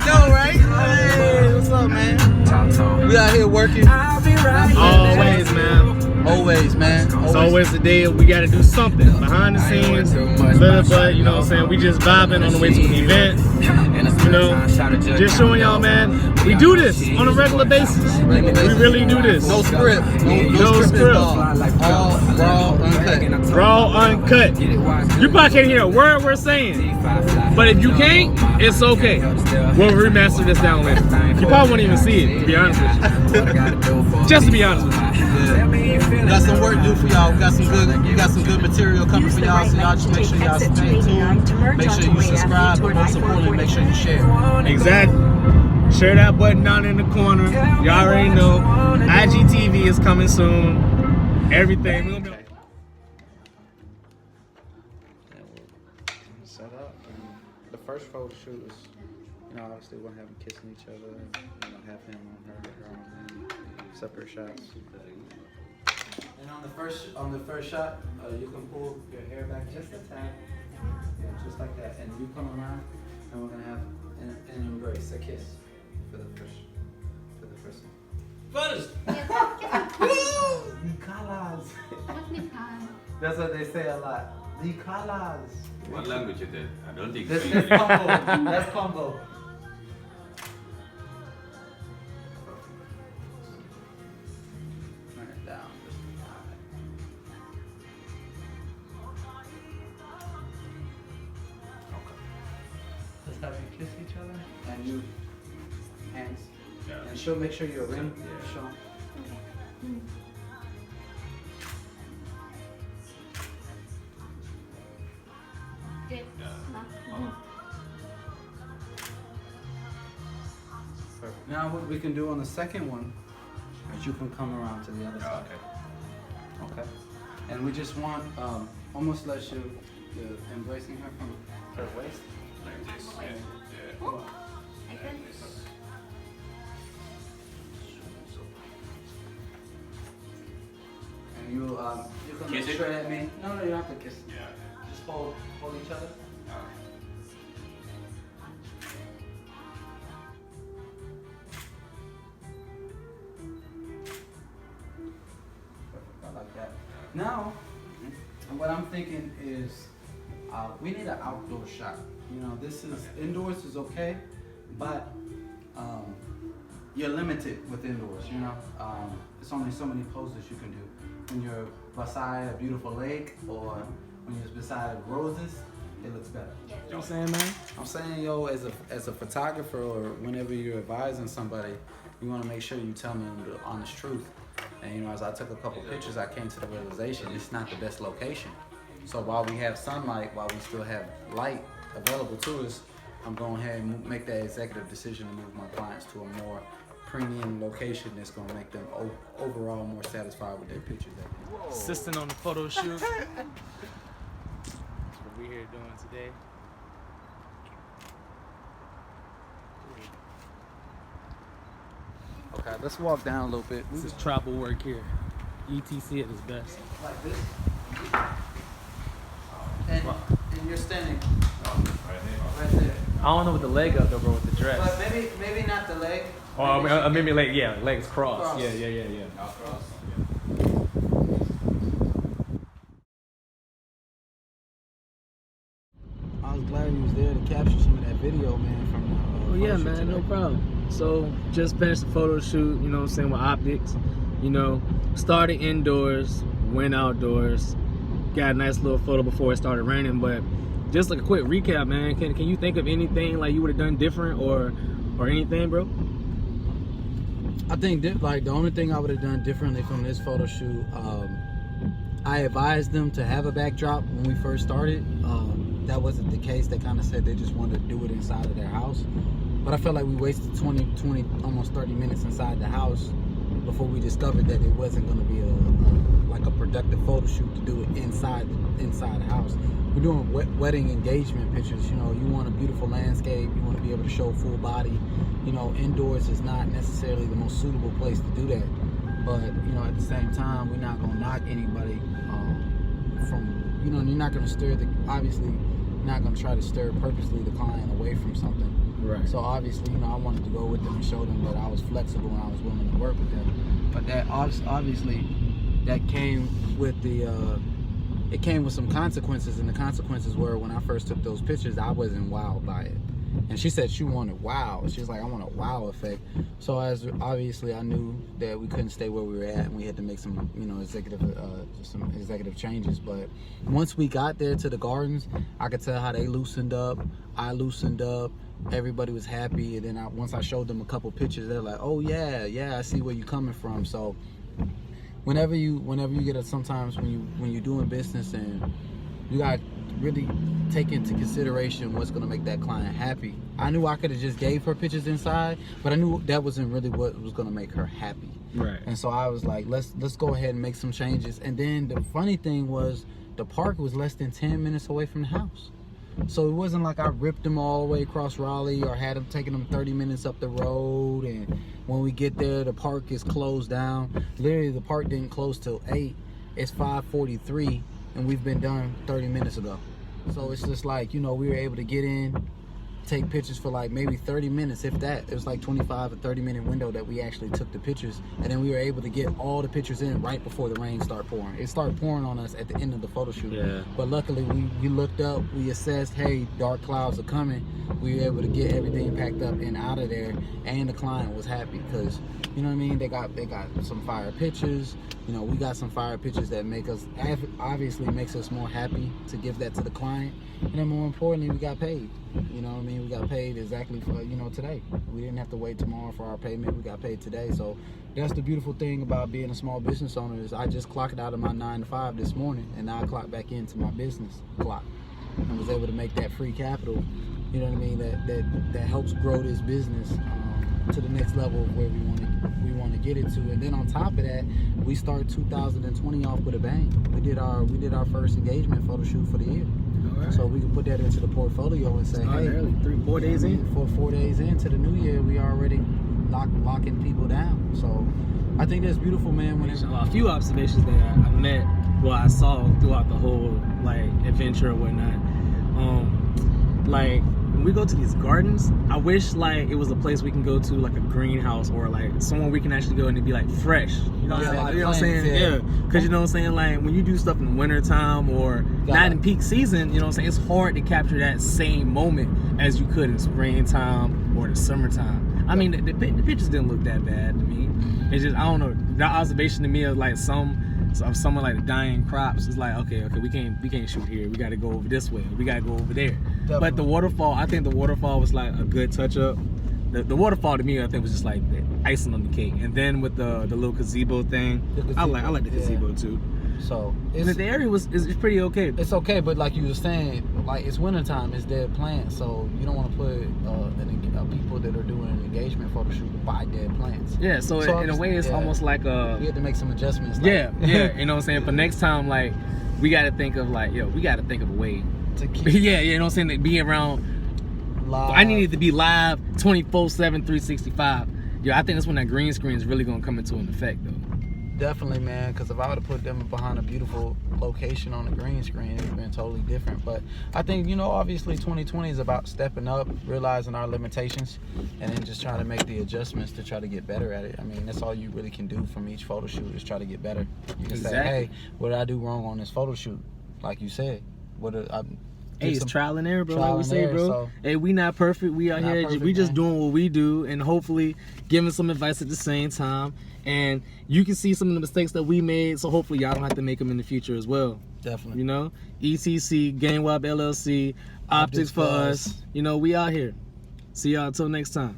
know, right? Hey, what's up, man? We out here working. Always, man. Always, man. It's always the day we got to do something behind the scenes, little but you know what I'm saying, we just vibing on the way to an event, you know, just showing y'all, man, we do this on a regular basis. We really do this. No script. No script. All raw, uncut. Raw, uncut. You probably can't hear a word we're saying, but if you can't, it's okay. We'll remaster this down later. You probably won't even see it, to be honest with you. Just to be honest with you. We got some work to do for y'all. We got some good material coming for y'all. So y'all just make sure y'all stay tuned. Make sure you subscribe, but most importantly, make sure you share. Exactly. Share that button down in the corner. You already know. IGTV is coming soon. Everything. We're gonna be set up. And the first photo shoot is, obviously we're gonna have them kissing each other, and have him on her on him, separate shots. And on the first shot, you can pull your hair back just a tad, just like that, and you come around, and we're gonna have an embrace, a kiss for the first one. First. Nicolas. That's what they say a lot. Nicolas. What language is it? I don't think That's so. Congo. That's Congo. Turn it down just a tiny. Just have you kiss each other and you hands. Yeah. And she'll make sure your ring Yeah. shown. Good. Perfect. Now what we can do on the second one is you can come around to the other side. Okay. And we just want almost let you embracing her from her waist. Like this. Yeah. Oh, like that. And you can Kiss look it? straight at me. No, you don't have to kiss. Yeah. Just hold each other. Perfect. I like that. Now, what I'm thinking is we need an outdoor shot. This is indoors is okay, but you're limited with indoors. It's only so many poses you can do. When you're beside a beautiful lake or when you're beside roses, it looks better. You know what I'm saying, man? I'm saying, as a photographer or whenever you're advising somebody, you want to make sure you tell them the honest truth. And as I took a couple pictures, I came to the realization it's not the best location. So while we have sunlight, while we still have light available to us, I'm going ahead and make that executive decision to move my clients to a more premium location that's going to make them overall more satisfied with their pictures. Assisting on the photo shoot. That's what we're here doing today. Okay, let's walk down a little bit. This is tribal work here. ETC at its best. Like this. And you're standing right there. I don't know with the leg up though, bro, with the dress. But maybe not the leg. Or maybe legs crossed. Yeah. I was glad he was there to capture some of that video, man, from the Oh yeah, photo shoot man, no today. problem. So just finished the photo shoot, you know what I'm saying, with optics. Started indoors, went outdoors, got a nice little photo before it started raining. But just like a quick recap, man, can you think of anything like you would have done different or anything, bro? I think the only thing I would have done differently from this photo shoot, I advised them to have a backdrop when we first started. That wasn't the case. They kind of said they just wanted to do it inside of their house. But I felt like we wasted 20, almost 30 minutes inside the house before we discovered that it wasn't going to be a productive photo shoot to do it inside the house. We're doing wedding engagement pictures. You want a beautiful landscape. You want to be able to show full body. Indoors is not necessarily the most suitable place to do that. But at the same time, we're not going to knock anybody from. You're not going to obviously not going to try to stir purposely the client away from something. Right. So obviously, I wanted to go with them and show them that I was flexible and I was willing to work with them. But that obviously that came with it came with some consequences, and the consequences were when I first took those pictures, I wasn't wowed by it. And she said she wanted wow. She's like, I want a wow effect. So as obviously I knew that we couldn't stay where we were at, and we had to make some, some executive changes. But once we got there to the gardens, I could tell how they loosened up. I loosened up. Everybody was happy. And then once I showed them a couple pictures, they're like, oh yeah, I see where you're coming from. So whenever you get sometimes when you're doing business, and you got to really take into consideration what's going to make that client happy. I knew I could have just gave her pictures inside, but I knew that wasn't really what was going to make her happy. Right. And so I was like, let's go ahead and make some changes. And then the funny thing was, the park was less than 10 minutes away from the house. So it wasn't like I ripped them all the way across Raleigh or had them taking them 30 minutes up the road. And when we get there, the park is closed down. Literally, the park didn't close till 8. It's 5:43, and we've been done 30 minutes ago. So it's just like, we were able to get in, take pictures for like maybe 30 minutes, if that. It was like 25 or 30 minute window that we actually took the pictures, and then we were able to get all the pictures in right before the rain started pouring. It started pouring on us at the end of the photo shoot. Yeah. But luckily we looked up, we assessed, hey, dark clouds are coming. We were able to get everything packed up and out of there, and the client was happy because, they got some fire pictures. We got some fire pictures that obviously makes us more happy to give that to the client. And then more importantly, we got paid. We got paid exactly for, today. We didn't have to wait tomorrow for our payment. We got paid today. So that's the beautiful thing about being a small business owner, is I just clocked out of my 9 to 5 this morning, and now I clocked back into my business clock and was able to make that free capital, that helps grow this business to the next level of where we want to get it to. And then on top of that, we start 2020 off with a bang. We did our first engagement photo shoot for the year. Right. So we can put that into the portfolio and say, hey, early, 3-4 days in. For 4 days into the new year, we already locking people down. So I think that's beautiful, man. A few observations that I met, I saw throughout the whole adventure or whatnot. When we go to these gardens, I wish it was a place we can go to, like a greenhouse, or somewhere we can actually go and it'd be fresh. You know what I'm saying? Yeah. Because you know what I'm saying? When you do stuff in wintertime or not in peak season, you know what I'm saying? It's hard to capture that same moment as you could in springtime or the summertime. I mean, the pictures didn't look that bad to me. It's just, I don't know, the observation to me of someone like the dying crops is okay, we can't shoot here. We got to go over this way. We got to go over there. Definitely. But the waterfall, I think the waterfall was a good touch up. The waterfall to me, I think, was just the icing on the cake. And then with the little gazebo thing, I like the gazebo too. So the area is pretty okay. It's okay, but like you were saying, it's wintertime, it's dead plants, so you don't want to put people that are doing an engagement photo shoot by dead plants. Yeah, so in a way, it's almost like we had to make some adjustments. Yeah, you know what I'm saying. But next time, we got to think of we got to think of a way to keep. Yeah, you know what I'm saying. To be around. Live. I needed to be live 24/7, 365. I think that's when that green screen is really gonna come into an effect, though. Definitely, man, because if I would have put them behind a beautiful location on the green screen, it would have been totally different. But I think, obviously 2020 is about stepping up, realizing our limitations, and then just trying to make the adjustments to try to get better at it. I mean, that's all you really can do from each photo shoot, is try to get better. You can say, hey, what did I do wrong on this photo shoot? Like you said, Hey, it's trial and error, bro. Trial Like we say, error, bro. so Hey, we not perfect. We out here. We just doing what we do, and hopefully giving some advice at the same time. And you can see some of the mistakes that we made, so hopefully y'all don't have to make them in the future as well. Definitely. ETC, GameWeb LLC, Optics for us. We out here. See y'all until next time.